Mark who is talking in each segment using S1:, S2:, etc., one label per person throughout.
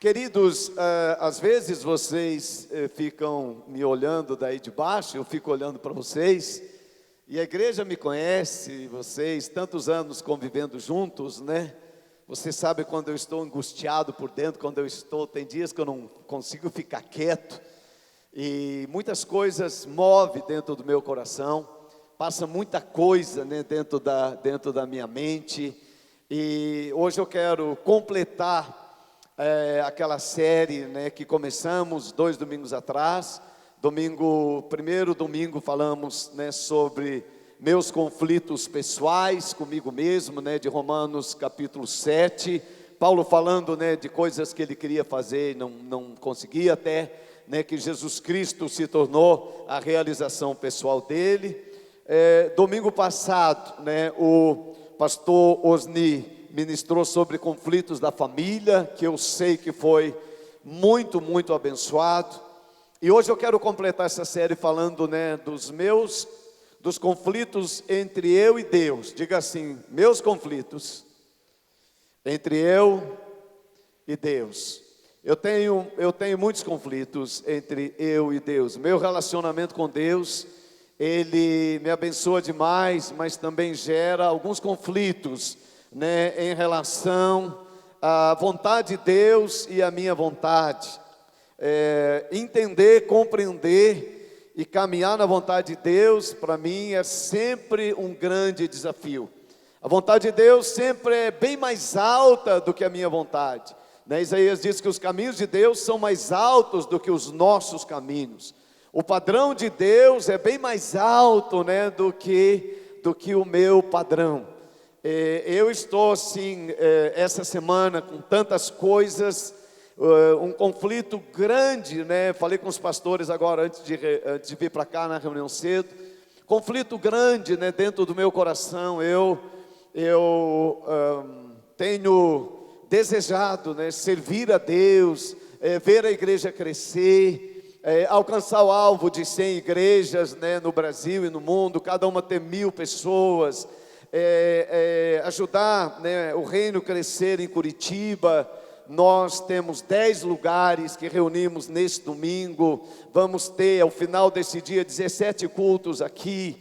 S1: Queridos, às vezes vocês ficam me olhando daí de baixo, eu fico olhando para vocês, e a igreja me conhece, vocês, tantos anos convivendo juntos, né? Você sabe quando eu estou angustiado por dentro, tem dias que eu não consigo ficar quieto, e muitas coisas movem dentro do meu coração, passa muita coisa, né, dentro da minha mente, e hoje eu quero completar aquela série, né, que começamos 2 domingos atrás. Primeiro domingo falamos, né, sobre meus conflitos pessoais comigo mesmo, né, de Romanos capítulo 7, Paulo falando, né, de coisas que ele queria fazer e não conseguia até, né, que Jesus Cristo se tornou a realização pessoal dele. Domingo passado, né, o pastor Osni ministrou sobre conflitos da família, que eu sei que foi muito, muito abençoado. E hoje eu quero completar essa série falando, né, dos conflitos entre eu e Deus. Diga assim: meus conflitos entre eu e Deus. Eu tenho muitos conflitos entre eu e Deus. Meu relacionamento com Deus, Ele me abençoa demais, mas também gera alguns conflitos, né, em relação à vontade de Deus e à minha vontade. Entender, compreender e caminhar na vontade de Deus, para mim é sempre um grande desafio. A vontade de Deus sempre é bem mais alta do que a minha vontade, né? Isaías diz que os caminhos de Deus são mais altos do que os nossos caminhos. O padrão de Deus é bem mais alto, né, do que o meu padrão. Eu estou assim, essa semana com tantas coisas, um conflito grande, né? Falei com os pastores agora antes de vir para cá na reunião cedo. Conflito grande, né, dentro do meu coração. Eu tenho desejado, né, servir a Deus, ver a igreja crescer, alcançar o alvo de 100 igrejas, né, no Brasil e no mundo, cada uma ter 1000 pessoas. Ajudar, né, o reino crescer em Curitiba. Nós temos 10 lugares que reunimos neste domingo. Vamos ter ao final desse dia 17 cultos aqui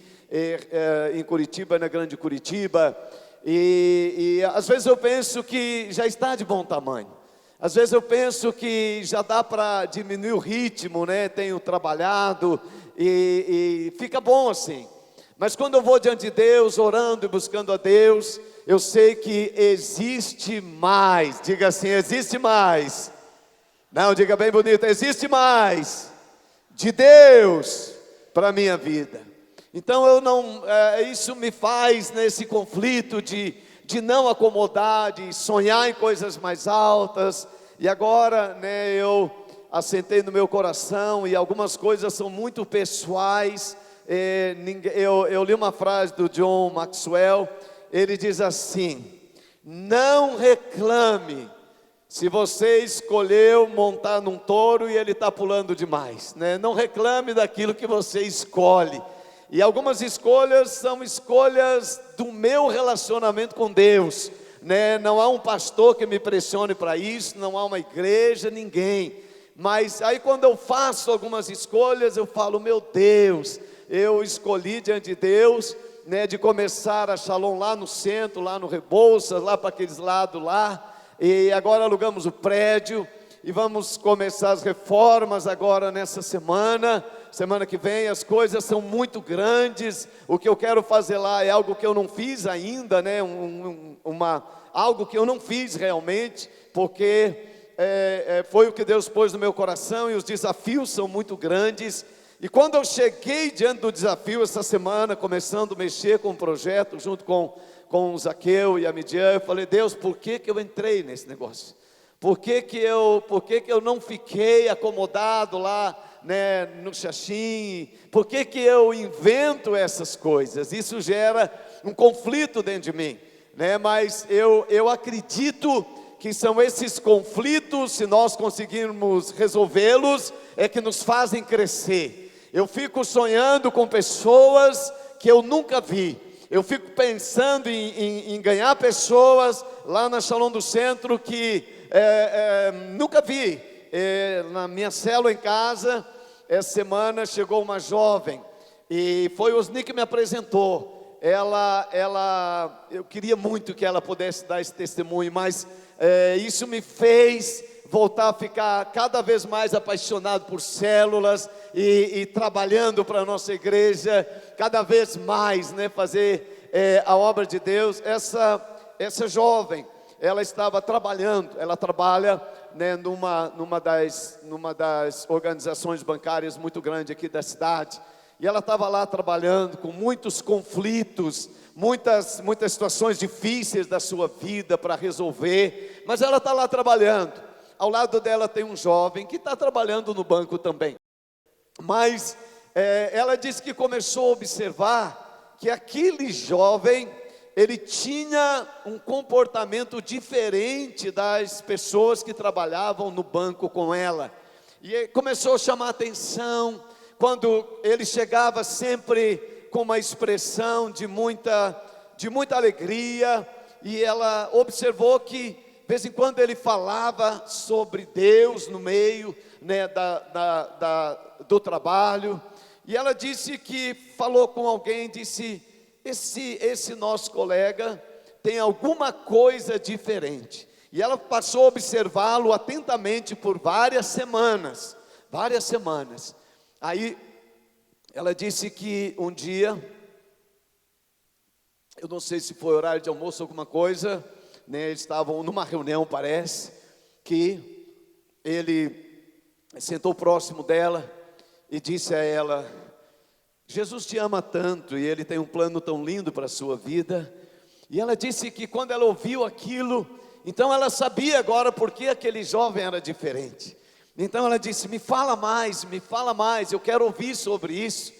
S1: em Curitiba, na Grande Curitiba. E às vezes eu penso que já está de bom tamanho. Às vezes eu penso que já dá para diminuir o ritmo, né? Tenho trabalhado e fica bom assim. Mas quando eu vou diante de Deus, orando e buscando a Deus, eu sei que existe mais. Diga assim: existe mais. Não, diga bem bonito: existe mais de Deus para a minha vida. Então isso me faz nesse conflito de não acomodar, de sonhar em coisas mais altas. E agora, né, eu assentei no meu coração e algumas coisas são muito pessoais. Eu li uma frase do John Maxwell. Ele diz assim: não reclame se você escolheu montar num touro e ele está pulando demais, né? Não reclame daquilo que você escolhe. E algumas escolhas são escolhas do meu relacionamento com Deus, né? Não há um pastor que me pressione para isso, não há uma igreja, ninguém. Mas aí quando eu faço algumas escolhas, eu falo: meu Deus, eu escolhi diante de Deus, né, de começar a Shalom lá no centro, lá no Rebouças, lá para aqueles lados lá, e agora alugamos o prédio, e vamos começar as reformas agora nessa semana que vem. As coisas são muito grandes. O que eu quero fazer lá é algo que eu não fiz ainda, né, algo que eu não fiz realmente, porque foi o que Deus pôs no meu coração, e os desafios são muito grandes. E quando eu cheguei diante do desafio essa semana, começando a mexer com o projeto, junto com o Zaqueu e a Midian, eu falei: Deus, por que eu entrei nesse negócio? Por que eu não fiquei acomodado lá, né, no Xaxim? Por que eu invento essas coisas? Isso gera um conflito dentro de mim, né? Mas eu acredito que são esses conflitos, se nós conseguirmos resolvê-los, é que nos fazem crescer. Eu fico sonhando com pessoas que eu nunca vi. Eu fico pensando em ganhar pessoas lá na Shalom do Centro que nunca vi. Na minha célula em casa, essa semana chegou uma jovem, e foi o Osni que me apresentou. Eu queria muito que ela pudesse dar esse testemunho, mas isso me fez voltar a ficar cada vez mais apaixonado por células e trabalhando para a nossa igreja, cada vez mais, né, fazer a obra de Deus. Essa jovem, ela estava trabalhando, ela trabalha, né, numa das organizações bancárias muito grande aqui da cidade, e ela estava lá trabalhando com muitos conflitos, muitas situações difíceis da sua vida para resolver, mas ela está lá trabalhando. Ao lado dela tem um jovem que está trabalhando no banco também, mas ela disse que começou a observar que aquele jovem, ele tinha um comportamento diferente das pessoas que trabalhavam no banco com ela, e começou a chamar a atenção, quando ele chegava sempre com uma expressão de muita alegria, e ela observou que de vez em quando ele falava sobre Deus no meio, né, do trabalho, e ela disse que falou com alguém, disse, esse nosso colega tem alguma coisa diferente, e ela passou a observá-lo atentamente por várias semanas, aí ela disse que um dia, eu não sei se foi horário de almoço ou alguma coisa, né, eles estavam numa reunião, parece, que ele sentou próximo dela e disse a ela, Jesus te ama tanto e Ele tem um plano tão lindo para a sua vida. E ela disse que quando ela ouviu aquilo, então ela sabia agora por que aquele jovem era diferente. Então ela disse, me fala mais, eu quero ouvir sobre isso.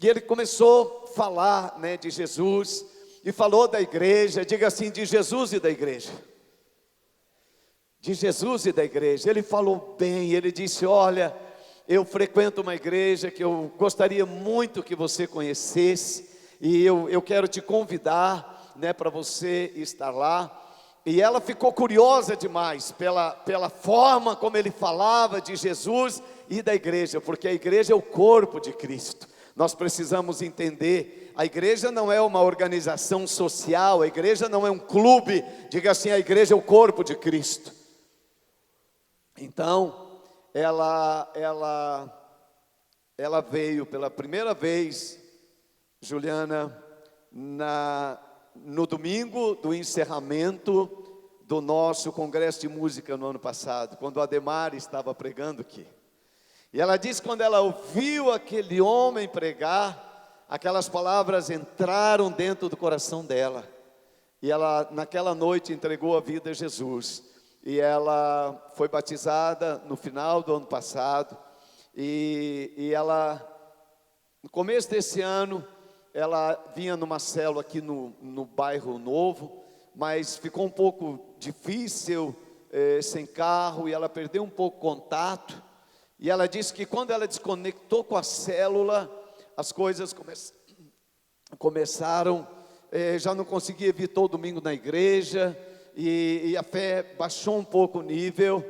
S1: E ele começou a falar, né, de Jesus, e falou da igreja. Diga assim, de Jesus e da igreja. De Jesus e da igreja. Ele falou bem, ele disse, olha, eu frequento uma igreja que eu gostaria muito que você conhecesse, e eu quero te convidar, né, para você estar lá. E ela ficou curiosa demais pela forma como ele falava de Jesus e da igreja, porque a igreja é o corpo de Cristo. Nós precisamos entender, a igreja não é uma organização social, a igreja não é um clube, diga assim, a igreja é o corpo de Cristo. Então, ela veio pela primeira vez, Juliana, no domingo do encerramento do nosso congresso de música no ano passado, quando o Ademar estava pregando aqui. E ela disse que quando ela ouviu aquele homem pregar, aquelas palavras entraram dentro do coração dela. E ela, naquela noite, entregou a vida a Jesus. E ela foi batizada no final do ano passado. E ela, no começo desse ano, ela vinha numa célula aqui no bairro Novo, mas ficou um pouco difícil, sem carro, e ela perdeu um pouco o contato. E ela disse que quando ela desconectou com a célula, as coisas começaram, já não conseguia vir todo domingo na igreja, e a fé baixou um pouco o nível,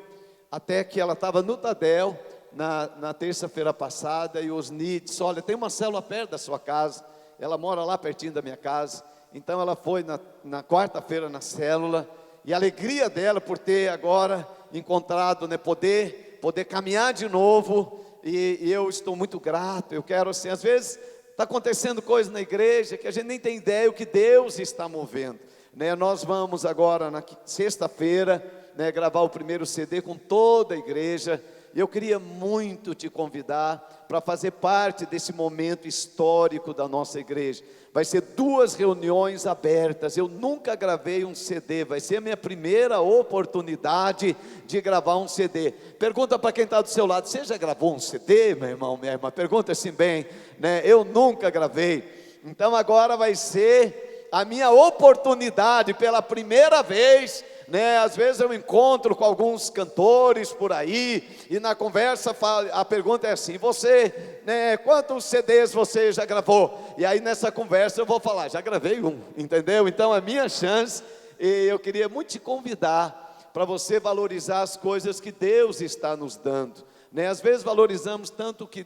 S1: até que ela estava no Tadel, na terça-feira passada, e Osni disse, olha, tem uma célula perto da sua casa, ela mora lá pertinho da minha casa. Então ela foi na quarta-feira na célula, e a alegria dela por ter agora encontrado, né, poder caminhar de novo, e eu estou muito grato. Eu quero assim, às vezes está acontecendo coisa na igreja que a gente nem tem ideia o que Deus está movendo, né? Nós vamos agora na sexta-feira, né, gravar o primeiro CD com toda a igreja. E eu queria muito te convidar para fazer parte desse momento histórico da nossa igreja. Vai ser 2 reuniões abertas. Eu nunca gravei um CD, vai ser a minha primeira oportunidade de gravar um CD. Pergunta para quem está do seu lado, você já gravou um CD, meu irmão, minha irmã? Pergunta assim bem, né? Eu nunca gravei. Então agora vai ser a minha oportunidade pela primeira vez, né? Às vezes eu encontro com alguns cantores por aí, e na conversa a pergunta é assim, você, né, quantos CDs você já gravou? E aí nessa conversa eu vou falar, já gravei um, entendeu? Então é minha chance, e eu queria muito te convidar para você valorizar as coisas que Deus está nos dando, né? Às vezes valorizamos tanto o que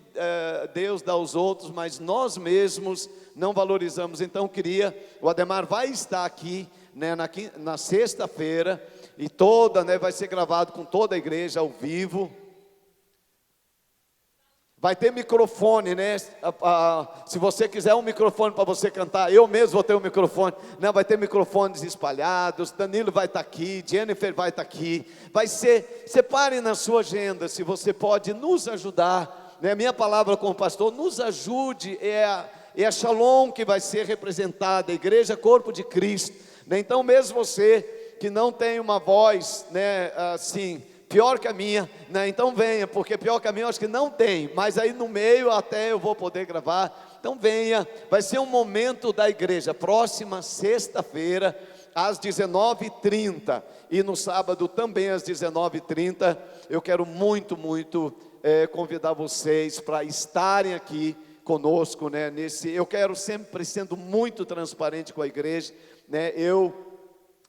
S1: Deus dá aos outros, mas nós mesmos não valorizamos. Então o Ademar vai estar aqui, né, na sexta-feira, e vai ser gravado com toda a igreja ao vivo. Vai ter microfone, né? Se você quiser um microfone para você cantar, eu mesmo vou ter um microfone. Não, vai ter microfones espalhados. Danilo vai estar aqui, Jennifer vai estar aqui. Separe na sua agenda, se você pode nos ajudar, né? Minha palavra como pastor, nos ajude. É a Shalom que vai ser representada, a igreja corpo de Cristo, né? Então mesmo você que não tem uma voz, né, assim, pior que a minha, né? Então venha, porque pior que a minha eu acho que não tem, mas aí no meio até eu vou poder gravar. Então venha, vai ser um momento da igreja, próxima sexta-feira, às 19h30, e no sábado também às 19h30, eu quero muito convidar vocês para estarem aqui conosco, né? Eu quero sempre sendo muito transparente com a igreja, né?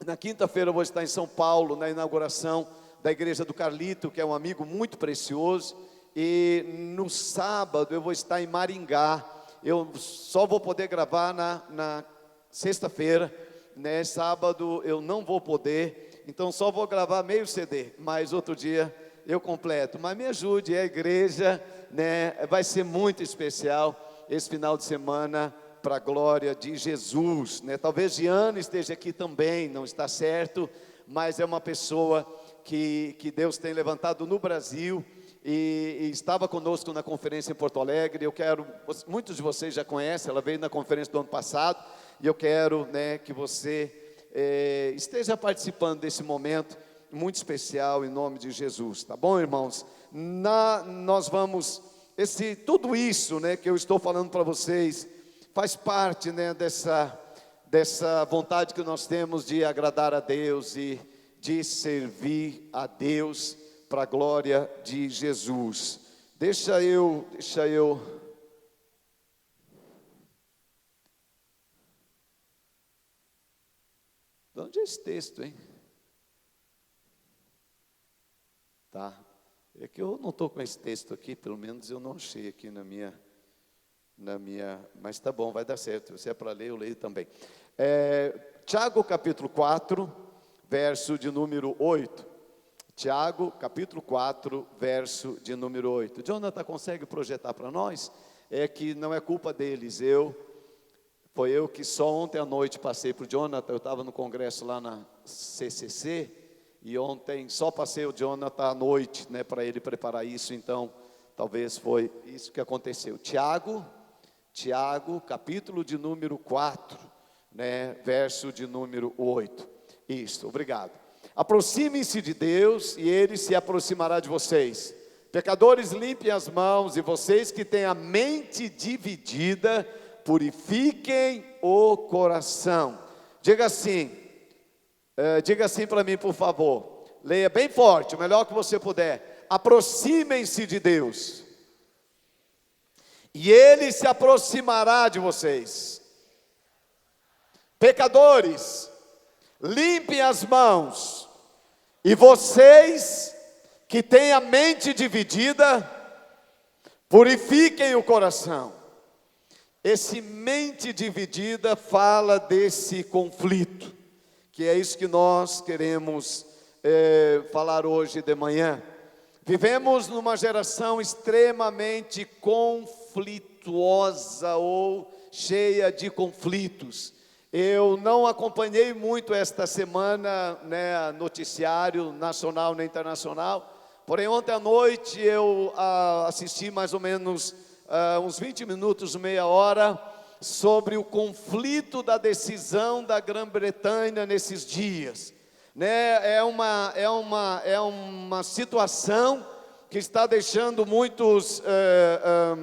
S1: Na quinta-feira eu vou estar em São Paulo, na inauguração da igreja do Carlito, que é um amigo muito precioso, e no sábado eu vou estar em Maringá. Eu só vou poder gravar na sexta-feira, né? Sábado eu não vou poder, então só vou gravar meio CD, mas outro dia eu completo. Mas me ajude, a igreja, né? Vai ser muito especial esse final de semana, para a glória de Jesus, né? Talvez Giana esteja aqui também, não está certo, mas é uma pessoa que Deus tem levantado no Brasil, e estava conosco na conferência em Porto Alegre. Muitos de vocês já conhecem, ela veio na conferência do ano passado, e eu quero, né, que você esteja participando desse momento muito especial, em nome de Jesus, tá bom, irmãos? Nós vamos, tudo isso, né, que eu estou falando para vocês, faz parte, né, dessa vontade que nós temos de agradar a Deus e de servir a Deus para a glória de Jesus. Deixa eu. De onde é esse texto, hein? Tá. É que eu não estou com esse texto aqui, pelo menos eu não achei aqui na minha. Mas tá bom, vai dar certo. Se é para ler, eu leio também. Tiago capítulo 4, verso de número 8. Tiago capítulo 4, verso de número 8. Jonathan, consegue projetar para nós? É que não é culpa deles. Foi eu que só ontem à noite passei para o Jonathan. Eu estava no congresso lá na CCC, e ontem só passei o Jonathan à noite, né, para ele preparar isso. Então talvez foi isso que aconteceu. Tiago capítulo de número 4, né, verso de número 8. Isso, obrigado. Aproximem-se de Deus, e Ele se aproximará de vocês. Pecadores, limpem as mãos, e vocês que têm a mente dividida, purifiquem o coração. Diga assim para mim, por favor. Leia bem forte, o melhor que você puder. Aproximem-se de Deus, e Ele se aproximará de vocês. Pecadores, limpem as mãos, e vocês que têm a mente dividida, purifiquem o coração. Esse mente dividida fala desse conflito, que é isso que nós queremos falar hoje de manhã. Vivemos numa geração extremamente conflituosa, ou cheia de conflitos. Eu não acompanhei muito esta semana, né, noticiário nacional nem internacional, porém ontem à noite eu assisti mais ou menos uns 20 minutos, meia hora, sobre o conflito da decisão da Grã-Bretanha nesses dias, né? É uma situação que está deixando muitos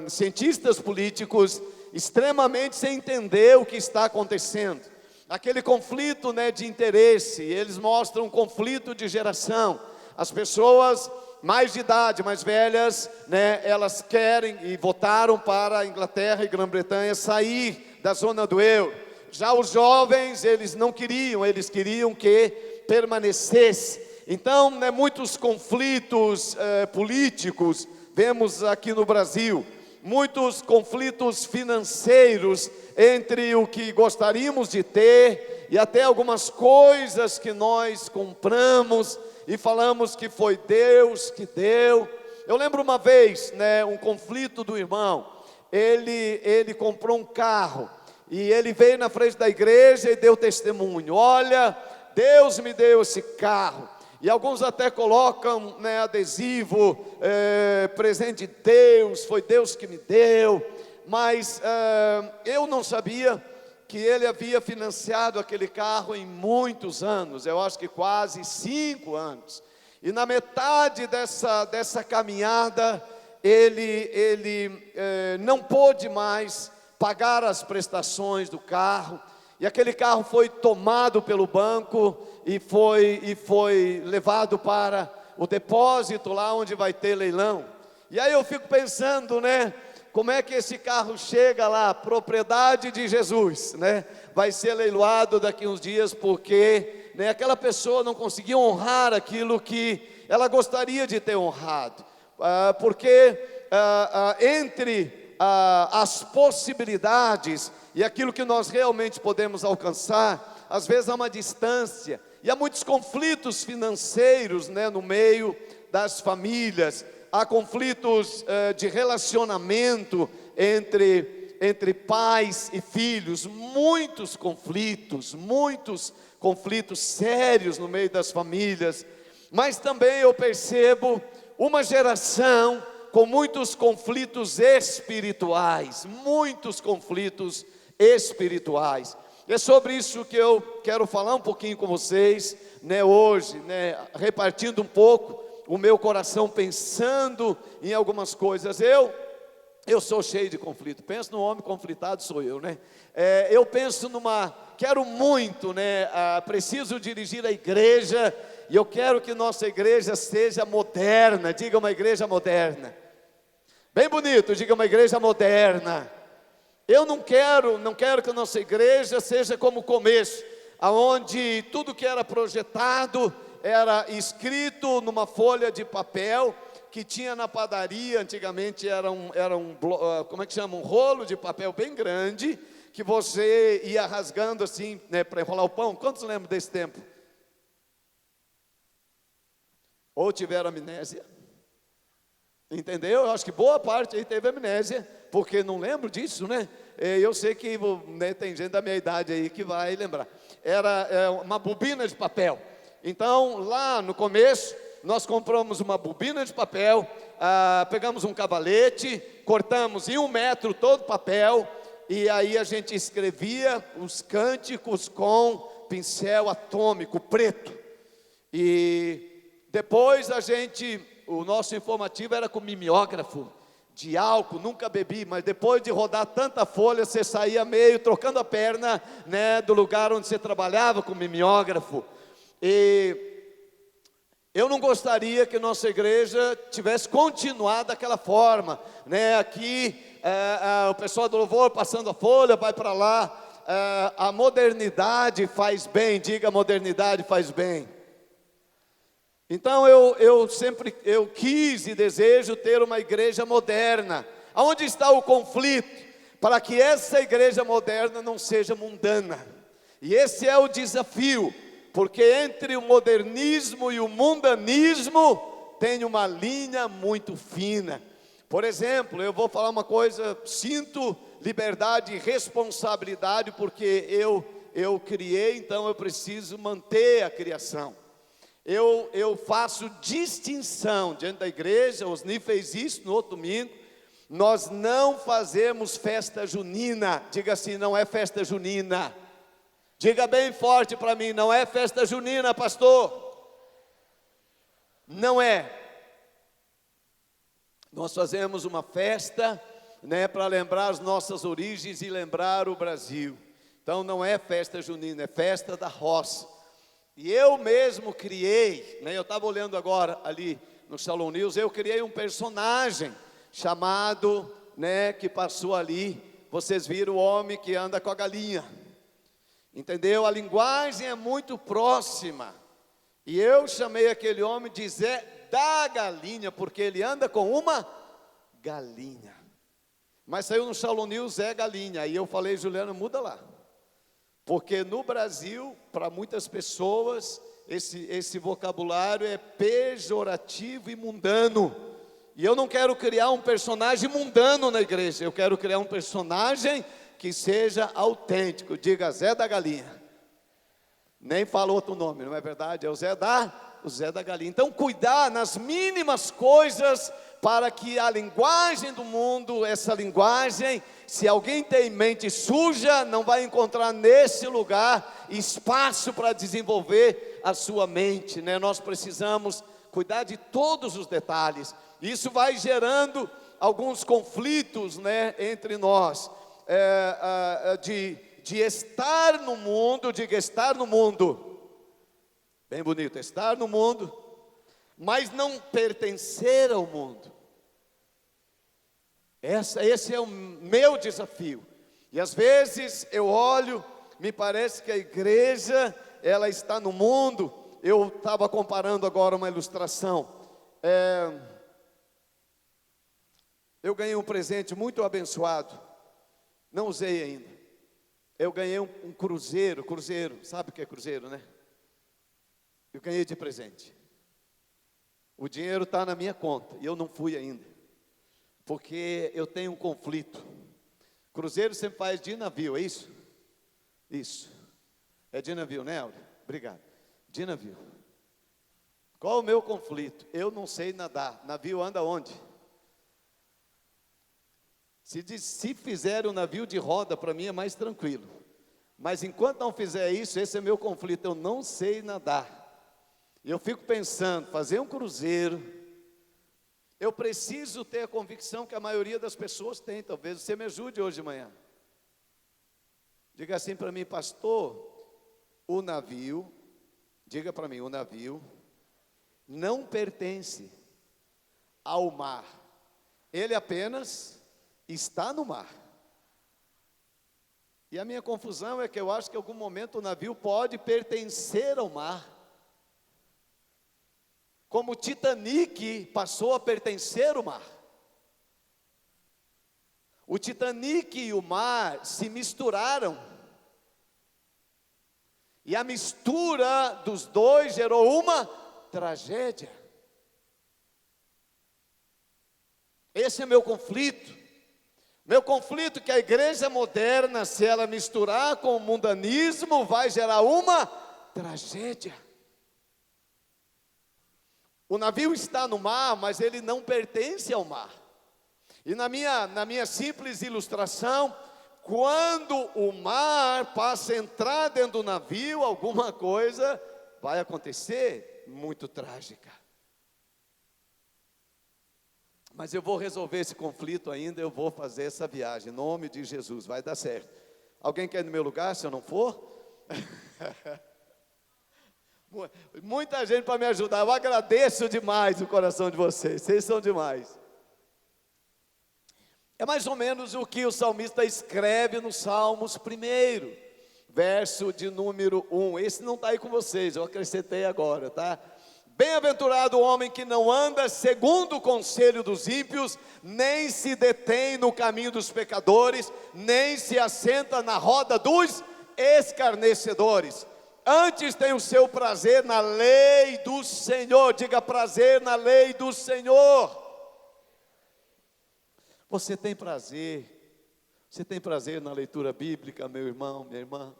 S1: cientistas políticos extremamente sem entender o que está acontecendo. Aquele conflito, né, de interesse. Eles mostram um conflito de geração. As pessoas mais de idade, mais velhas, né, elas querem e votaram para a Inglaterra e Grã-Bretanha sair da zona do euro. Já os jovens, eles não queriam, eles queriam que permanecesse. Então, né, muitos conflitos políticos vemos aqui no Brasil, muitos conflitos financeiros entre o que gostaríamos de ter e até algumas coisas que nós compramos e falamos que foi Deus que deu. Eu lembro uma vez, né, um conflito do irmão. Ele comprou um carro e ele veio na frente da igreja e deu testemunho: olha, Deus me deu esse carro. E alguns até colocam, né, adesivo, presente de Deus, foi Deus que me deu. Mas eu não sabia que ele havia financiado aquele carro em muitos anos, eu acho que quase 5 anos. E na metade dessa caminhada, ele não pôde mais pagar as prestações do carro, e aquele carro foi tomado pelo banco e foi levado para o depósito lá onde vai ter leilão. E aí eu fico pensando, né, como é que esse carro chega lá, propriedade de Jesus, né? Vai ser leiloado daqui uns dias porque, né, aquela pessoa não conseguiu honrar aquilo que ela gostaria de ter honrado, porque entre as possibilidades e aquilo que nós realmente podemos alcançar, às vezes há uma distância, e há muitos conflitos financeiros, né, no meio das famílias. Há conflitos de relacionamento entre pais e filhos, muitos conflitos sérios no meio das famílias. Mas também eu percebo uma geração com muitos conflitos espirituais, É sobre isso que eu quero falar um pouquinho com vocês, né, hoje, né, repartindo um pouco o meu coração, pensando em algumas coisas. Eu sou cheio de conflito. Penso no homem conflitado, sou eu, né? Eu penso quero muito, né? Preciso dirigir a igreja, e eu quero que nossa igreja seja moderna. Diga, uma igreja moderna. Bem bonito, diga, uma igreja moderna. Eu não quero que a nossa igreja seja como o começo, aonde tudo que era projetado era escrito numa folha de papel que tinha na padaria. Antigamente era como é que chama? Um rolo de papel bem grande, que você ia rasgando assim, né, para enrolar o pão. Quantos lembram desse tempo? Ou tiveram amnésia? Entendeu? Eu acho que boa parte aí teve amnésia, porque não lembro disso, né? Eu sei que, né, tem gente da minha idade aí que vai lembrar. Era uma bobina de papel. Então, lá no começo, nós compramos uma bobina de papel, pegamos um cavalete, cortamos em 1 metro todo o papel, e aí a gente escrevia os cânticos com pincel atômico preto. E depois o nosso informativo era com mimeógrafo de álcool. Nunca bebi, mas depois de rodar tanta folha, você saía meio trocando a perna, né, do lugar onde você trabalhava com mimeógrafo. E eu não gostaria que nossa igreja tivesse continuado daquela forma, né? Aqui o pessoal do louvor passando a folha, vai para lá. A modernidade faz bem. Diga, a modernidade faz bem. Então eu sempre quis e desejo ter uma igreja moderna. Aonde está o conflito? Para que essa igreja moderna não seja mundana. E esse é o desafio, porque entre o modernismo e o mundanismo tem uma linha muito fina. Por exemplo, eu vou falar uma coisa: sinto liberdade e responsabilidade, porque eu criei, então eu preciso manter a criação. Eu faço distinção diante da igreja. O Osni fez isso no outro domingo. Nós não fazemos festa junina. Diga assim: não é festa junina. Diga bem forte para mim: não é festa junina, pastor. Não é. Nós fazemos uma festa, né, para lembrar as nossas origens e lembrar o Brasil. Então não é festa junina, é festa da roça. E eu mesmo criei, né, eu estava olhando agora ali no Shalom News, eu criei um personagem chamado, né, que passou ali, vocês viram o homem que anda com a galinha. Entendeu? A linguagem é muito próxima. E eu chamei aquele homem de Zé da Galinha, porque ele anda com uma galinha. Mas saiu no Shalom News Zé Galinha. Aí eu falei, Juliana, muda lá. Porque no Brasil, para muitas pessoas, esse vocabulário é pejorativo e mundano. E eu não quero criar um personagem mundano na igreja. Eu quero criar um personagem que seja autêntico. Diga Zé da Galinha. Nem fala outro nome, não é verdade? É o Zé da Galinha. Então cuidar nas mínimas coisas, para que a linguagem do mundo, essa linguagem, se alguém tem mente suja, não vai encontrar nesse lugar espaço para desenvolver a sua mente, né? Nós precisamos cuidar de todos os detalhes. Isso vai gerando alguns conflitos, né, entre nós, de estar no mundo. Diga, estar no mundo, bem bonito, estar no mundo, mas não pertencer ao mundo. Esse é o meu desafio. E às vezes eu olho, me parece que a igreja, ela está no mundo. Eu estava comparando agora uma ilustração. Eu ganhei um presente muito abençoado, não usei ainda. Eu ganhei um cruzeiro, sabe o que é cruzeiro, né? Eu ganhei de presente. O dinheiro está na minha conta e eu não fui ainda, porque eu tenho um conflito. Cruzeiro sempre faz de navio, é isso? Isso. É de navio, né, Áurea? Obrigado. De navio. Qual o meu conflito? Eu não sei nadar. Navio anda onde? Se fizer um navio de roda, para mim é mais tranquilo. Mas enquanto não fizer isso, esse é meu conflito. Eu não sei nadar. E eu fico pensando, fazer um cruzeiro, eu preciso ter a convicção que a maioria das pessoas tem. Talvez você me ajude hoje de manhã. Diga assim para mim, pastor, o navio, diga para mim, o navio não pertence ao mar. Ele apenas está no mar. E a minha confusão é que eu acho que em algum momento o navio pode pertencer ao mar. Como o Titanic passou a pertencer ao mar. O Titanic e o mar se misturaram. E a mistura dos dois gerou uma tragédia. Esse é meu conflito. Meu conflito é que a igreja moderna, se ela misturar com o mundanismo, vai gerar uma tragédia. O navio está no mar, mas ele não pertence ao mar. E na minha simples ilustração, quando o mar passa a entrar dentro do navio, alguma coisa vai acontecer muito trágica. Mas eu vou resolver esse conflito ainda, eu vou fazer essa viagem, em nome de Jesus, vai dar certo. Alguém quer ir no meu lugar, se eu não for? Muita gente para me ajudar, eu agradeço demais o coração de vocês são demais. É mais ou menos o que o salmista escreve no Salmos 1, verso de número 1, esse não está aí com vocês, eu acrescentei agora, tá? Bem-aventurado o homem que não anda segundo o conselho dos ímpios, nem se detém no caminho dos pecadores, nem se assenta na roda dos escarnecedores. Antes tem o seu prazer na lei do Senhor. Diga, prazer na lei do Senhor. Você tem prazer na leitura bíblica, meu irmão, minha irmã?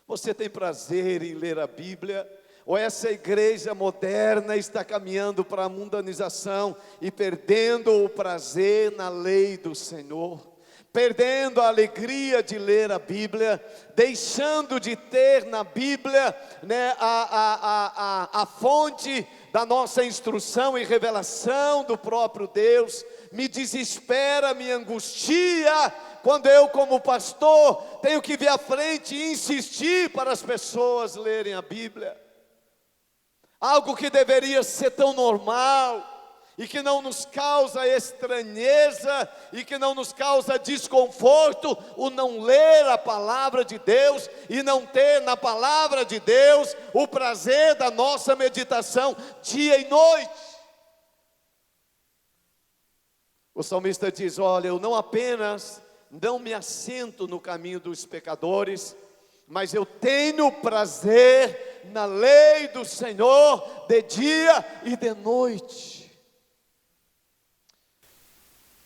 S1: Você tem prazer em ler a Bíblia? Ou essa igreja moderna está caminhando para a mundanização e perdendo o prazer na lei do Senhor, perdendo a alegria de ler a Bíblia, deixando de ter na Bíblia, né, a fonte da nossa instrução e revelação do próprio Deus? Me desespera, me angustia, quando eu como pastor tenho que vir à frente e insistir para as pessoas lerem a Bíblia. Algo que deveria ser tão normal, e que não nos causa estranheza, e que não nos causa desconforto, o não ler a palavra de Deus, e não ter na palavra de Deus o prazer da nossa meditação, dia e noite. O salmista diz: olha, eu não apenas não me assento no caminho dos pecadores, mas eu tenho prazer na lei do Senhor, de dia e de noite.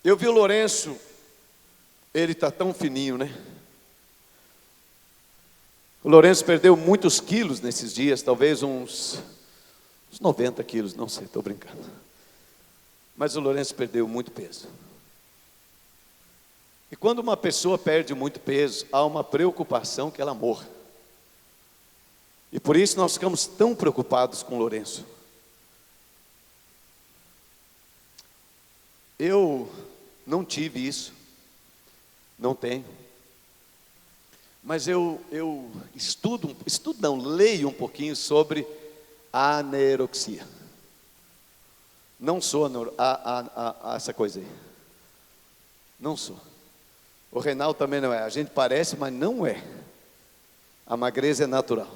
S1: Eu vi o Lourenço, ele está tão fininho, né? O Lourenço perdeu muitos quilos nesses dias, talvez uns 90 quilos, não sei, estou brincando. Mas o Lourenço perdeu muito peso. E quando uma pessoa perde muito peso, há uma preocupação que ela morra. E por isso nós ficamos tão preocupados com o Lourenço. Eu não tive isso, não tenho. Mas eu leio um pouquinho sobre a anorexia. Não sou essa coisa aí. Não sou. O Reinaldo também não é. A gente parece, mas não é. A magreza é natural.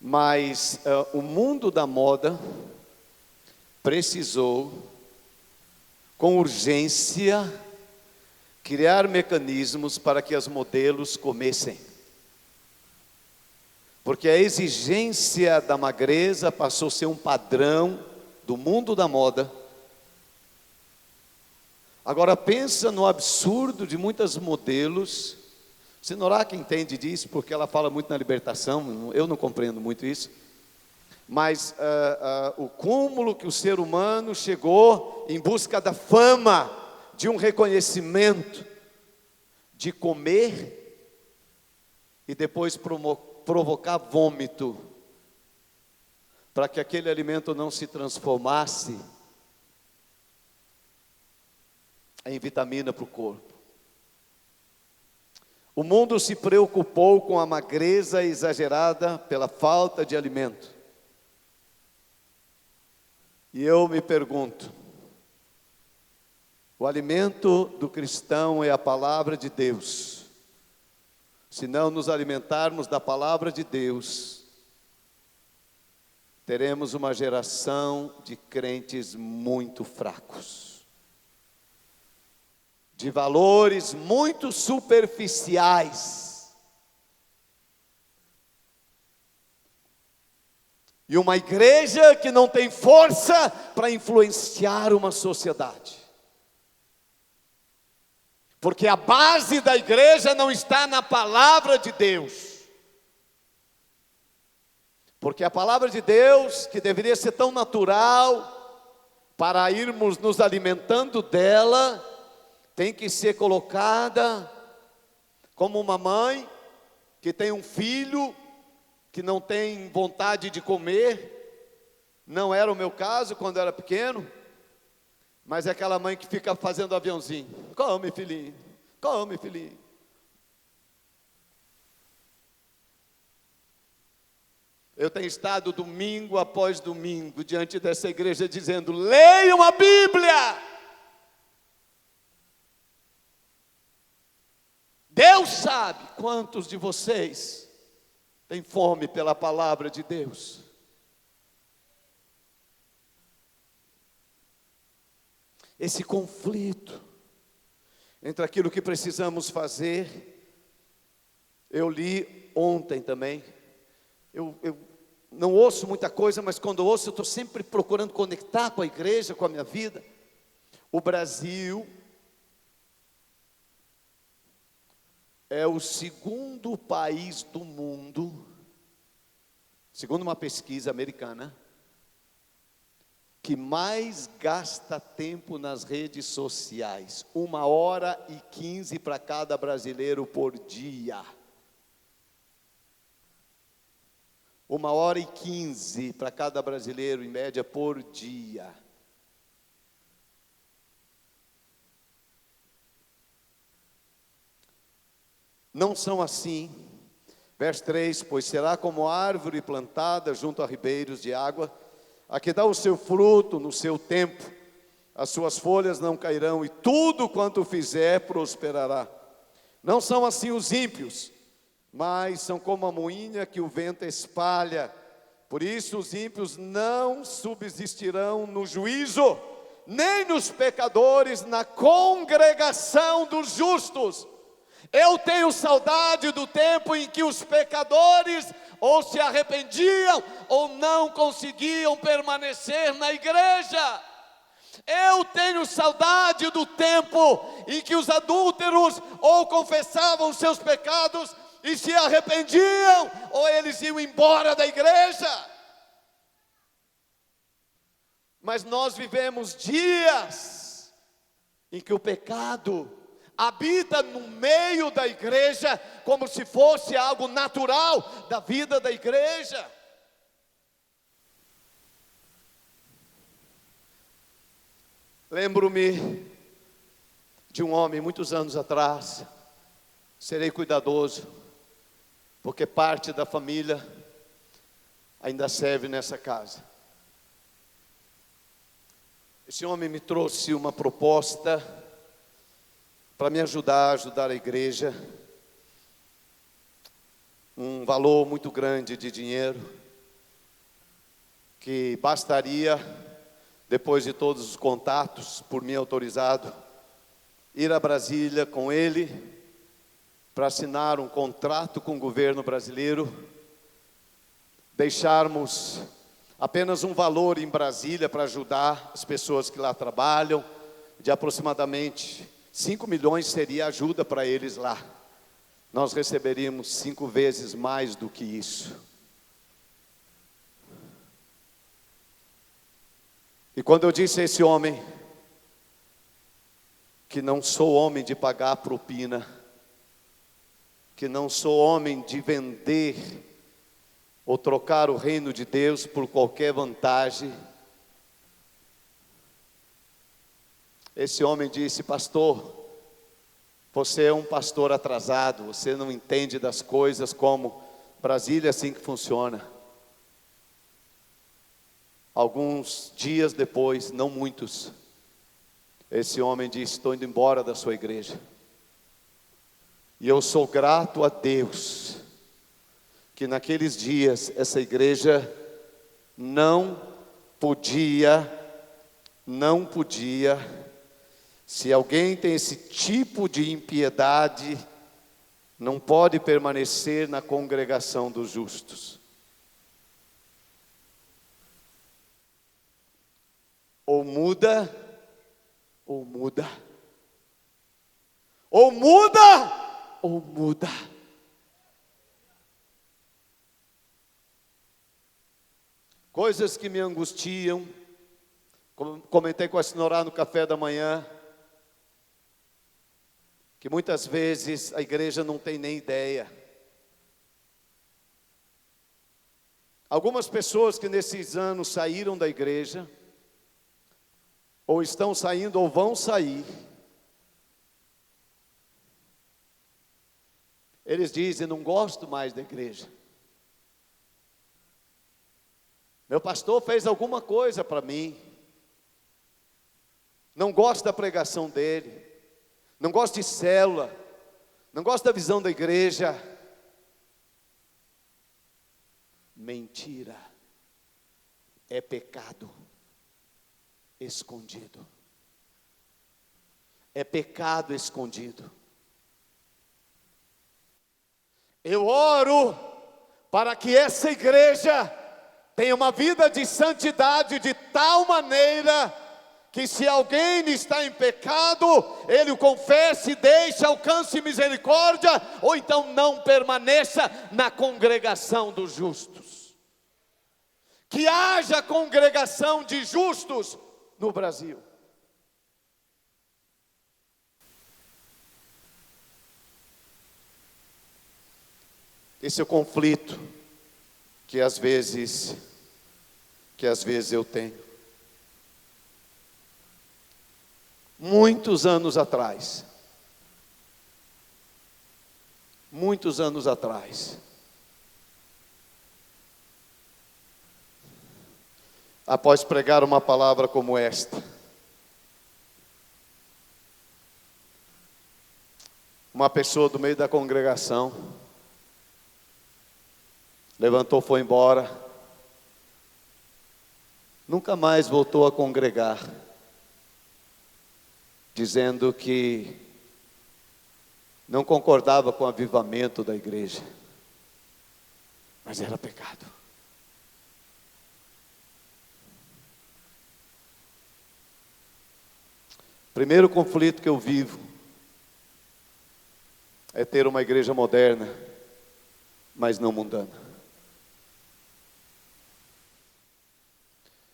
S1: Mas o mundo da moda precisou, com urgência, criar mecanismos para que as modelos comessem. Porque a exigência da magreza passou a ser um padrão do mundo da moda. Agora pensa no absurdo de muitas modelos. Sinoraca entende disso, porque ela fala muito na libertação. Eu não compreendo muito isso. Mas o cúmulo que o ser humano chegou em busca da fama, de um reconhecimento, de comer e depois provocar vômito, para que aquele alimento não se transformasse em vitamina para o corpo. O mundo se preocupou com a magreza exagerada pela falta de alimento. E eu me pergunto, o alimento do cristão é a palavra de Deus. Se não nos alimentarmos da palavra de Deus, teremos uma geração de crentes muito fracos, de valores muito superficiais, e uma igreja que não tem força para influenciar uma sociedade. Porque a base da igreja não está na palavra de Deus. Porque a palavra de Deus, que deveria ser tão natural, para irmos nos alimentando dela, tem que ser colocada como uma mãe que tem um filho que não tem vontade de comer. Não era o meu caso quando eu era pequeno. Mas é aquela mãe que fica fazendo aviãozinho. Come, filhinho. Come, filhinho. Eu tenho estado domingo após domingo diante dessa igreja dizendo: leiam a Bíblia. Deus sabe quantos de vocês têm fome pela palavra de Deus. Esse conflito entre aquilo que precisamos fazer, eu li ontem também. Eu não ouço muita coisa, mas quando ouço, eu estou sempre procurando conectar com a igreja, com a minha vida. O Brasil é o segundo país do mundo, segundo uma pesquisa americana, que mais gasta tempo nas redes sociais. 1h15 para cada brasileiro por dia. 1h15 para cada brasileiro, em média, por dia. Não são assim. Verso 3: pois será como árvore plantada junto a ribeiros de água, a que dá o seu fruto no seu tempo, as suas folhas não cairão, e tudo quanto fizer prosperará. Não são assim os ímpios, mas são como a moinha que o vento espalha. Por isso os ímpios não subsistirão no juízo, nem nos pecadores na congregação dos justos. Eu tenho saudade do tempo em que os pecadores ou se arrependiam ou não conseguiam permanecer na igreja. Eu tenho saudade do tempo em que os adúlteros ou confessavam seus pecados e se arrependiam, ou eles iam embora da igreja. Mas nós vivemos dias em que o pecado habita no meio da igreja, como se fosse algo natural da vida da igreja. Lembro-me de um homem muitos anos atrás, serei cuidadoso, porque parte da família ainda serve nessa casa. Esse homem me trouxe uma proposta para me ajudar a igreja, um valor muito grande de dinheiro, que bastaria, depois de todos os contatos, por mim autorizado, ir a Brasília com ele, para assinar um contrato com o governo brasileiro, deixarmos apenas um valor em Brasília para ajudar as pessoas que lá trabalham, de aproximadamente 5 milhões seria ajuda para eles lá. Nós receberíamos 5 vezes mais do que isso. E quando eu disse a esse homem que não sou homem de pagar propina, que não sou homem de vender ou trocar o reino de Deus por qualquer vantagem, esse homem disse: pastor, você é um pastor atrasado, você não entende das coisas como Brasília é assim que funciona. Alguns dias depois, não muitos, esse homem disse: estou indo embora da sua igreja. E eu sou grato a Deus, que naqueles dias essa igreja não podia, se alguém tem esse tipo de impiedade, não pode permanecer na congregação dos justos. Ou muda, ou muda. Ou muda, ou muda. Coisas que me angustiam, como comentei com a senhora no café da manhã, que muitas vezes a igreja não tem nem ideia. Algumas pessoas que nesses anos saíram da igreja, ou estão saindo ou vão sair, eles dizem: não gosto mais da igreja. Meu pastor fez alguma coisa para mim. Não gosto da pregação dele. Não gosto de célula. Não gosto da visão da igreja. Mentira. É pecado escondido. É pecado escondido. Eu oro para que essa igreja tenha uma vida de santidade de tal maneira que, se alguém está em pecado, ele o confesse, deixe, alcance misericórdia, ou então não permaneça na congregação dos justos. Que haja congregação de justos no Brasil. Esse é o conflito que às vezes eu tenho. Muitos anos atrás, após pregar uma palavra como esta. Uma pessoa do meio da congregação levantou, foi embora, nunca mais voltou a congregar, dizendo que não concordava com o avivamento da igreja, mas era pecado. Primeiro conflito que eu vivo é ter uma igreja moderna, mas não mundana.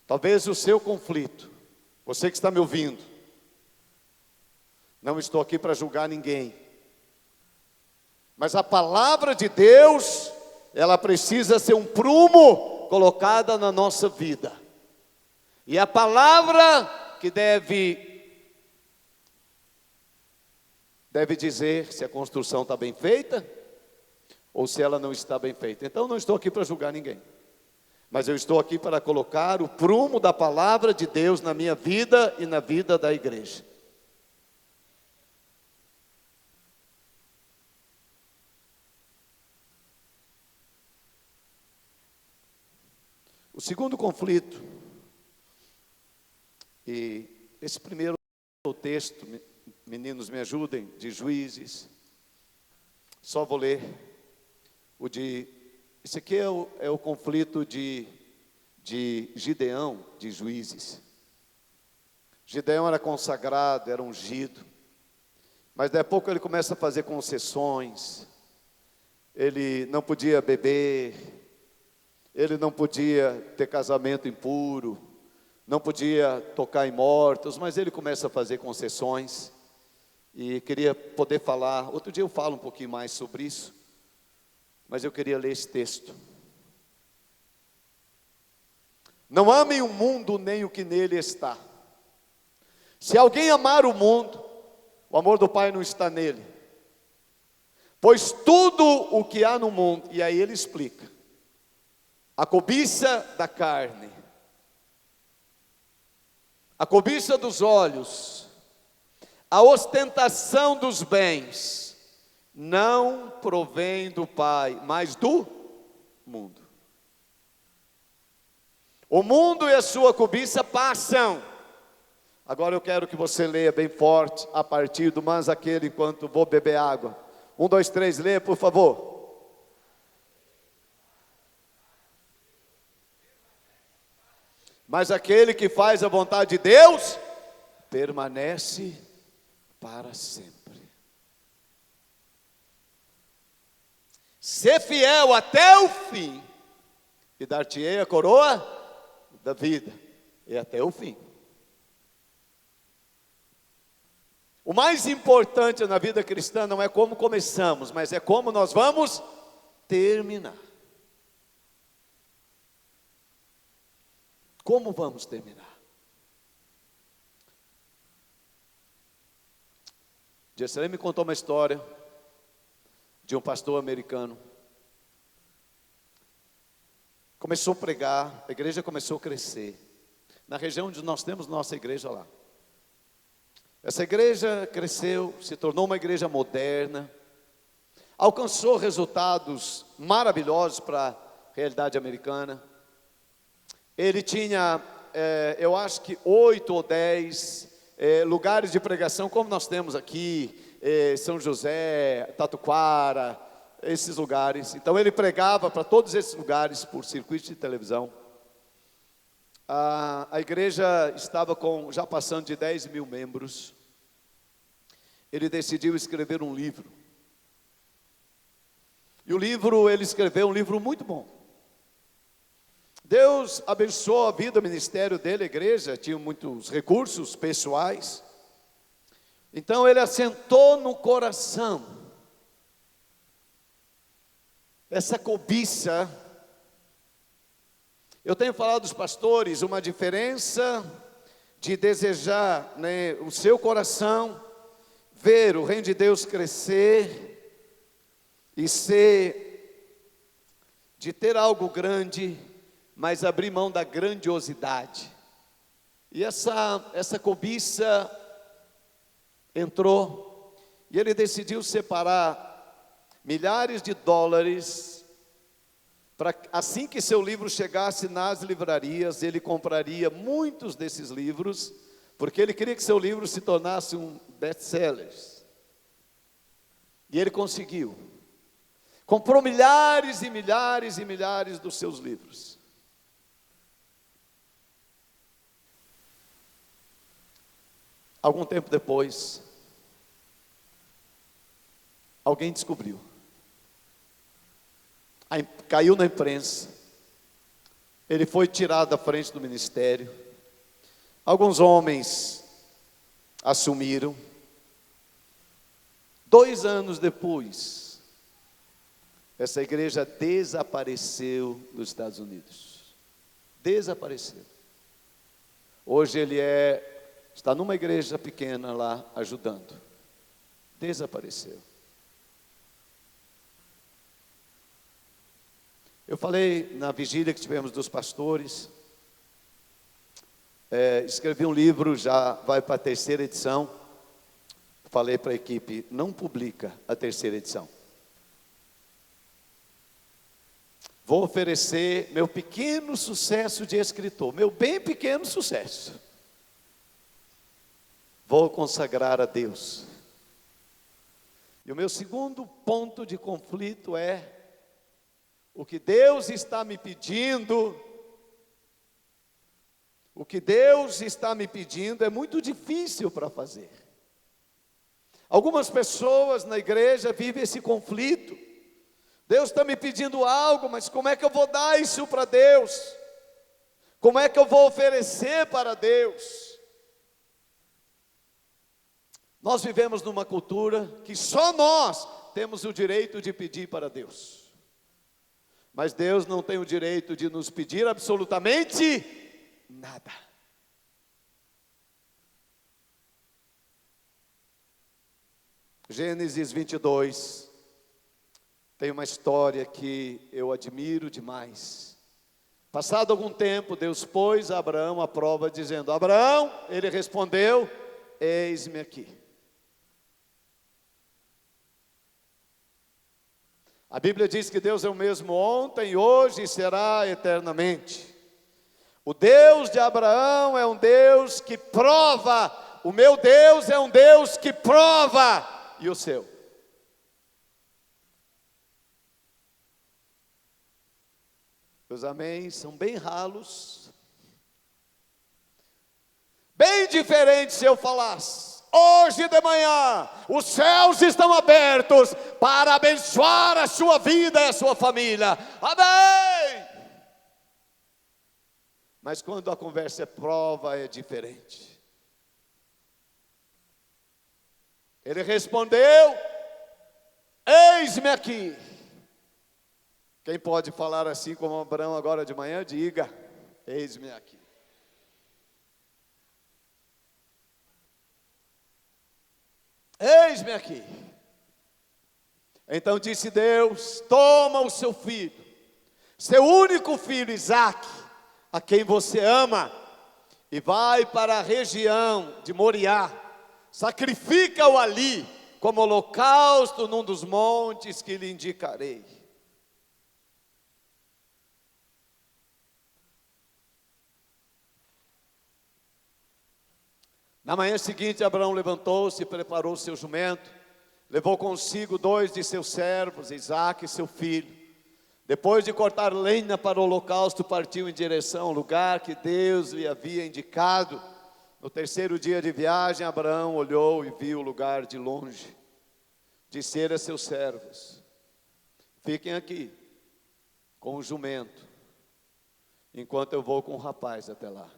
S1: Talvez o seu conflito, você que está me ouvindo, não estou aqui para julgar ninguém, mas a palavra de Deus, ela precisa ser um prumo colocada na nossa vida. E a palavra que deve dizer se a construção está bem feita ou se ela não está bem feita. Então não estou aqui para julgar ninguém, mas eu estou aqui para colocar o prumo da palavra de Deus na minha vida e na vida da igreja. O segundo conflito, e esse primeiro texto, meninos me ajudem, de Juízes, só vou ler esse aqui é o conflito de Gideão, de Juízes. Gideão era consagrado, era ungido, mas daí a pouco ele começa a fazer concessões, ele não podia beber, ele não podia ter casamento impuro, não podia tocar em mortos, mas ele começa a fazer concessões, e queria poder falar, outro dia eu falo um pouquinho mais sobre isso, mas eu queria ler esse texto. Não amem o mundo nem o que nele está. Se alguém amar o mundo, o amor do Pai não está nele. Pois tudo o que há no mundo, e aí ele explica, a cobiça da carne, a cobiça dos olhos, a ostentação dos bens, não provém do Pai, mas do mundo. O mundo e a sua cobiça passam. Agora eu quero que você leia bem forte, a partir do mas aquele, enquanto vou beber água. 1, 2, 3, leia por favor. Mas aquele que faz a vontade de Deus, permanece para sempre. Ser fiel até o fim, e dar-te-ei a coroa da vida, e até o fim. O mais importante na vida cristã não é como começamos, mas é como nós vamos terminar. Como vamos terminar? Jesselyn me contou uma história de um pastor americano. Começou a pregar, a igreja começou a crescer. Na região onde nós temos nossa igreja lá. Essa igreja cresceu, se tornou uma igreja moderna, alcançou resultados maravilhosos para a realidade americana. Ele tinha, eu acho que 8 ou 10 lugares de pregação, como nós temos aqui, São José, Tatuquara, esses lugares. Então ele pregava para todos esses lugares por circuito de televisão. A igreja estava já passando de 10 mil membros. Ele decidiu escrever um livro. E o livro, ele escreveu um livro muito bom. Deus abençoou a vida, o ministério dele, a igreja, tinha muitos recursos pessoais. Então ele assentou no coração essa cobiça. Eu tenho falado aos pastores uma diferença de desejar, né, o seu coração, ver o reino de Deus crescer e de ter algo grande, mas abrir mão da grandiosidade. E essa cobiça entrou, e ele decidiu separar milhares de dólares, para assim que seu livro chegasse nas livrarias, ele compraria muitos desses livros, porque ele queria que seu livro se tornasse um best-seller. E ele conseguiu. Comprou milhares e milhares e milhares dos seus livros. Algum tempo depois, alguém descobriu. Caiu na imprensa. Ele foi tirado da frente do ministério. Alguns homens assumiram. 2 anos depois, essa igreja desapareceu dos Estados Unidos. Desapareceu. Hoje ele está numa igreja pequena lá, ajudando. Desapareceu. Eu falei na vigília que tivemos dos pastores, escrevi um livro, já vai para a 3ª edição. Falei para a equipe, não publica a 3ª edição. Vou oferecer meu pequeno sucesso de escritor, meu bem pequeno sucesso. Vou consagrar a Deus. E o meu segundo ponto de conflito é o que Deus está me pedindo. O que Deus está me pedindo é muito difícil para fazer. Algumas pessoas na igreja vivem esse conflito. Deus está me pedindo algo, mas como é que eu vou dar isso para Deus? Como é que eu vou oferecer para Deus? Nós vivemos numa cultura que só nós temos o direito de pedir para Deus. Mas Deus não tem o direito de nos pedir absolutamente nada. Gênesis 22, tem uma história que eu admiro demais. Passado algum tempo, Deus pôs a Abraão à prova, dizendo: Abraão, ele respondeu: eis-me aqui. A Bíblia diz que Deus é o mesmo ontem, hoje e será eternamente. O Deus de Abraão é um Deus que prova. O meu Deus é um Deus que prova. E o seu? Os améns são bem ralos. Bem diferente se eu falasse: hoje de manhã, os céus estão abertos para abençoar a sua vida e a sua família. Amém! Mas quando a conversa é prova, é diferente. Ele respondeu: eis-me aqui. Quem pode falar assim como Abraão agora de manhã, diga: eis-me aqui. Eis-me aqui. Então disse Deus: toma o seu filho, seu único filho Isaque, a quem você ama, e vai para a região de Moriá, sacrifica-o ali, como holocausto num dos montes que lhe indicarei. Na manhã seguinte, Abraão levantou-se e preparou seu jumento, levou consigo 2 de seus servos, Isaque e seu filho. Depois de cortar lenha para o holocausto, partiu em direção ao lugar que Deus lhe havia indicado. No 3º dia de viagem, Abraão olhou e viu o lugar de longe. Disse ele a seus servos: fiquem aqui com o jumento, enquanto eu vou com o rapaz até lá.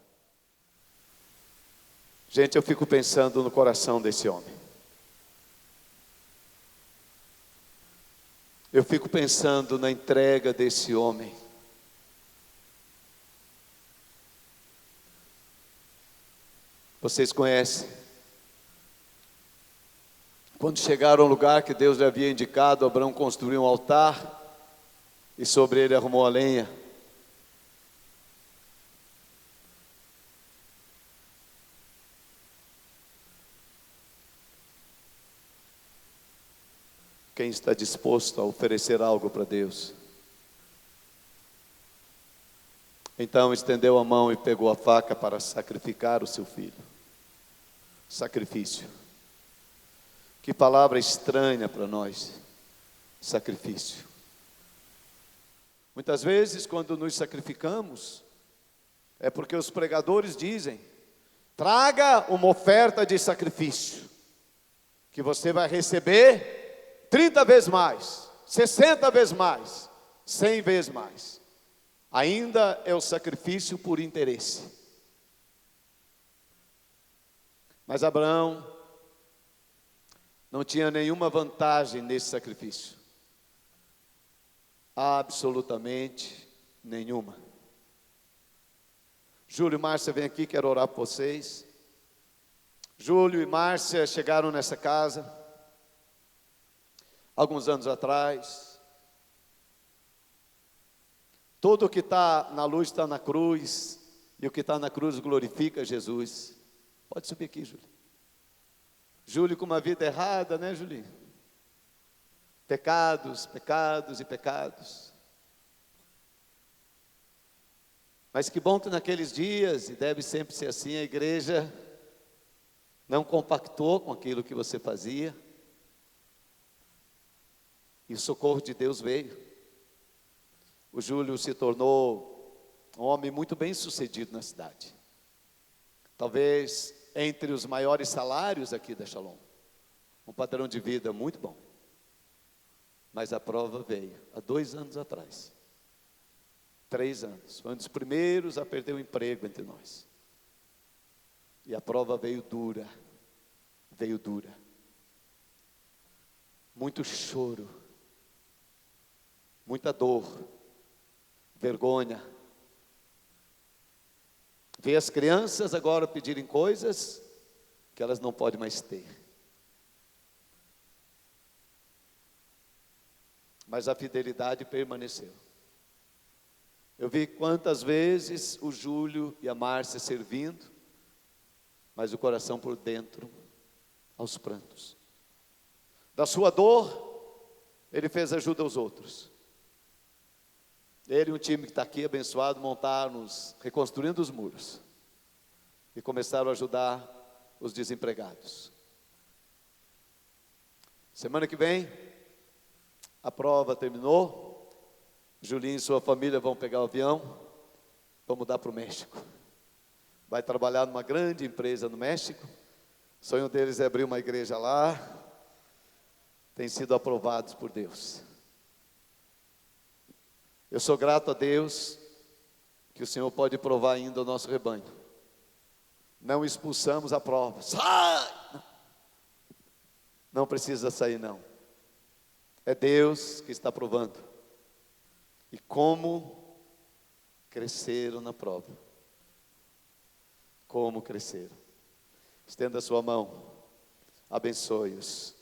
S1: Gente, eu fico pensando no coração desse homem. Eu fico pensando na entrega desse homem. Vocês conhecem? Quando chegaram ao lugar que Deus lhe havia indicado, Abraão construiu um altar e sobre ele arrumou a lenha. Quem está disposto a oferecer algo para Deus? Então estendeu a mão e pegou a faca para sacrificar o seu filho. Sacrifício. Que palavra estranha para nós. Sacrifício. Muitas vezes, quando nos sacrificamos, é porque os pregadores dizem: traga uma oferta de sacrifício, que você vai receber 30 vezes mais, 60 vezes mais, 100 vezes mais. Ainda é o sacrifício por interesse. Mas Abraão não tinha nenhuma vantagem nesse sacrifício. Absolutamente nenhuma. Júlio e Márcia, vem aqui, quero orar por vocês. Júlio e Márcia chegaram nessa casa alguns anos atrás. Tudo o que está na luz está na cruz, e o que está na cruz glorifica Jesus. Pode subir aqui, Júlio. Júlio com uma vida errada, né, Julinho? Pecados, pecados e pecados. Mas que bom que naqueles dias, e deve sempre ser assim, a igreja não compactou com aquilo que você fazia, e o socorro de Deus veio. O Júlio se tornou um homem muito bem sucedido na cidade. Talvez entre os maiores salários aqui da Shalom. Um padrão de vida muito bom. Mas a prova veio há 2 anos atrás. 3 anos. Foi um dos primeiros a perder o emprego entre nós. E a prova veio dura. Veio dura. Muito choro. Muita dor. Vergonha. Ver as crianças agora pedirem coisas que elas não podem mais ter. Mas a fidelidade permaneceu. Eu vi quantas vezes o Júlio e a Márcia servindo, mas o coração por dentro aos prantos. Da sua dor, ele fez ajuda aos outros. Ele e um time que está aqui abençoado montaram, reconstruindo os muros. E começaram a ajudar os desempregados. Semana que vem, a prova terminou. Julinho e sua família vão pegar o avião, vão mudar para o México. Vai trabalhar numa grande empresa no México. O sonho deles é abrir uma igreja lá. Tem sido aprovados por Deus. Eu sou grato a Deus que o Senhor pode provar ainda o nosso rebanho. Não expulsamos a prova. Sai! Não precisa sair, não. É Deus que está provando. E como cresceram na prova. Como cresceram. Estenda a sua mão. Abençoe-os.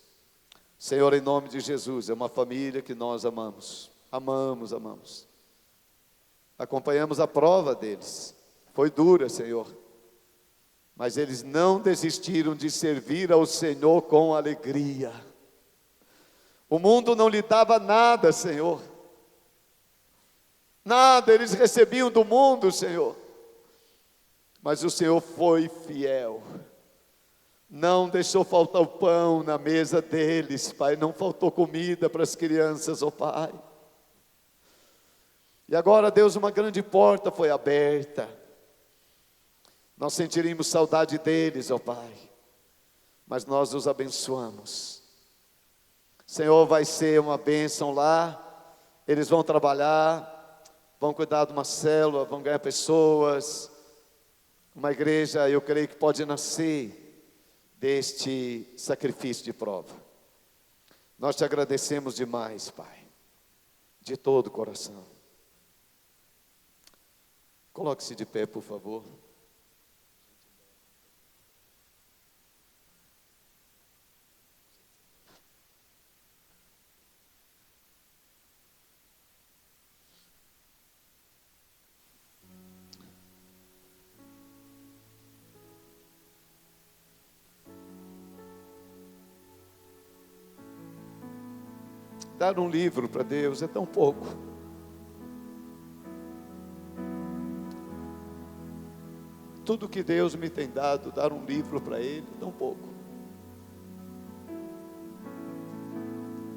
S1: Senhor, em nome de Jesus, é uma família que nós amamos. Amamos, amamos. Acompanhamos a prova deles. Foi dura, Senhor. Mas eles não desistiram de servir ao Senhor com alegria. O mundo não lhe dava nada, Senhor. Nada eles recebiam do mundo, Senhor. Mas o Senhor foi fiel. Não deixou faltar o pão na mesa deles, Pai. Não faltou comida para as crianças, ó Pai. E agora, Deus, uma grande porta foi aberta. Nós sentiríamos saudade deles, ó Pai. Mas nós os abençoamos. Senhor, vai ser uma bênção lá. Eles vão trabalhar, vão cuidar de uma célula, vão ganhar pessoas. Uma igreja, eu creio que pode nascer deste sacrifício de prova. Nós te agradecemos demais, Pai. De todo o coração. Coloque-se de pé, por favor. Dar um livro para Deus é tão pouco. Tudo que Deus me tem dado, dar um livro para Ele, é tão pouco.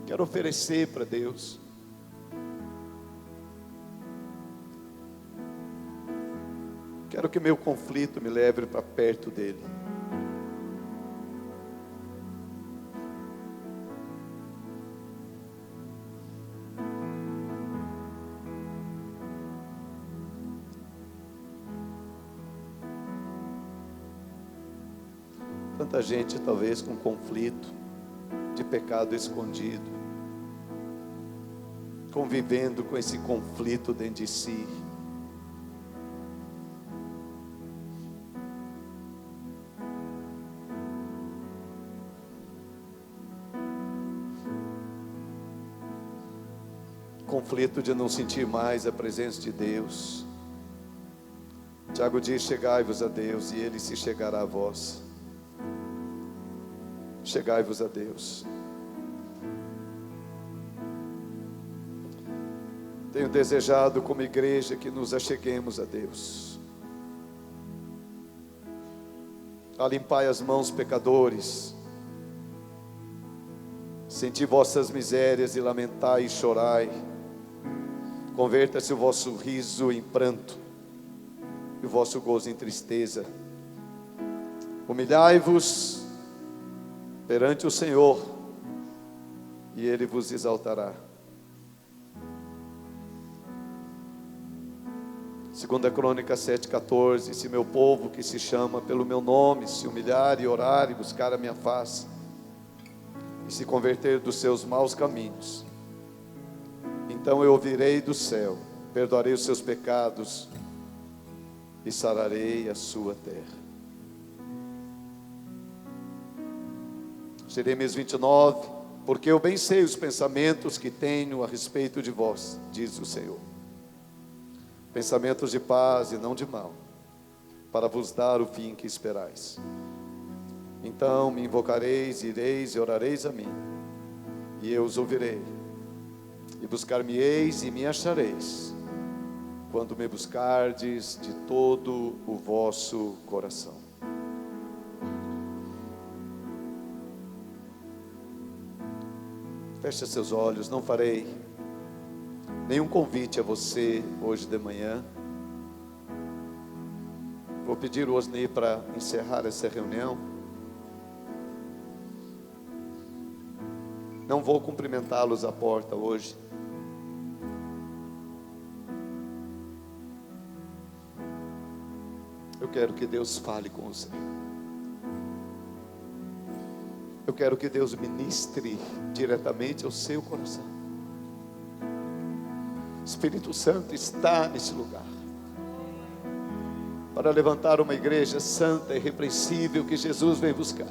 S1: Quero oferecer para Deus. Quero que meu conflito me leve para perto dEle. Tanta gente talvez com conflito de pecado escondido, convivendo com esse conflito dentro de si. Conflito de não sentir mais a presença de Deus. Tiago diz: chegai-vos a Deus e Ele se chegará a vós. Chegai-vos a Deus. Tenho desejado como igreja que nos acheguemos a Deus. Alimpai as mãos, pecadores. Senti vossas misérias e lamentai e chorai. Converta-se o vosso riso em pranto e o vosso gozo em tristeza. Humilhai-vos perante o Senhor e Ele vos exaltará. 2 Crônicas 7,14: se meu povo que se chama pelo meu nome se humilhar e orar e buscar a minha face e se converter dos seus maus caminhos, então eu ouvirei do céu, perdoarei os seus pecados e sararei a sua terra. Jeremias 29: porque eu bem sei os pensamentos que tenho a respeito de vós, diz o Senhor, pensamentos de paz e não de mal, para vos dar o fim que esperais. Então me invocareis, ireis e orareis a mim, e eu os ouvirei, e buscar-me-eis e me achareis, quando me buscardes de todo o vosso coração. Feche seus olhos. Não farei nenhum convite a você hoje de manhã. Vou pedir o Osni para encerrar essa reunião. Não vou cumprimentá-los à porta hoje. Eu quero que Deus fale com você. Eu quero que Deus ministre diretamente ao seu coração. Espírito Santo está nesse lugar para levantar uma igreja santa e irrepreensível que Jesus vem buscar.